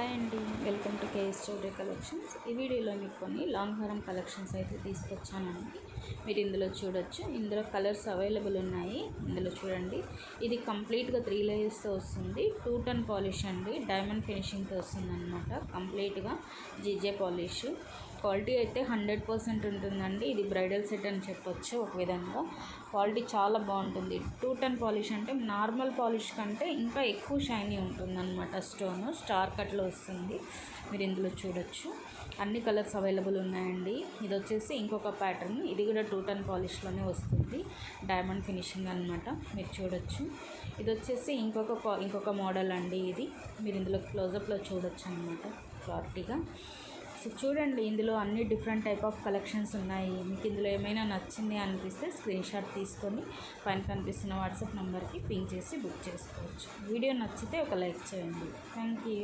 Hi అండి, welcome to KS Chowdary collections. ఈ వీడియోలో మీకు కొన్ని లాంగ్ హారం కలెక్షన్స్ అయితే తీసుకొచ్చానండి. మీరు ఇందులో చూడొచ్చు. ఇందులో కలర్స్ అవైలబుల్ ఉన్నాయి. ఇందులో చూడండి, ఇది కంప్లీట్గా 3 లేయర్స్తో వస్తుంది. 2 టన్ పాలిష్ అండి, డైమండ్ ఫినిషింగ్తో వస్తుంది అనమాట. కంప్లీట్గా జీజే పాలిష్. క్వాలిటీ అయితే 100% ఉంటుందండి. ఇది బ్రైడల్ సెట్ అని చెప్పొచ్చు. ఒక విధంగా క్వాలిటీ చాలా బాగుంటుంది. 2 టన్ పాలిష్ అంటే నార్మల్ పాలిష్ కంటే ఇంకా ఎక్కువ షైనీ ఉంటుంది అనమాట. స్టార్ కట్లో వస్తుంది. మీరు ఇందులో చూడొచ్చు. అన్ని కలర్స్ అవైలబుల్ ఉన్నాయండి. ఇది వచ్చేసి ఇంకొక ప్యాటర్న్. ఇది కూడా 2 టన్ పాలిష్లోనే వస్తుంది. డైమండ్ ఫినిషింగ్ అనమాట. మీరు చూడొచ్చు. ఇది వచ్చేసి ఇంకొక మోడల్ అండి. ఇది మీరు ఇందులో క్లోజప్లో చూడొచ్చు అనమాట క్లారిటీగా. సో చూడండి, ఇందులో అన్ని డిఫరెంట్ టైప్ ఆఫ్ కలెక్షన్స్ ఉన్నాయి. మీకు ఇందులో ఏమైనా నచ్చింది అనిపిస్తే స్క్రీన్ షాట్ తీసుకొని పైన కనిపిస్తున్న వాట్సాప్ నెంబర్కి పింక్ చేసి బుక్ చేసుకోవచ్చు. వీడియో నచ్చితే ఒక లైక్ చేయండి. Thank you.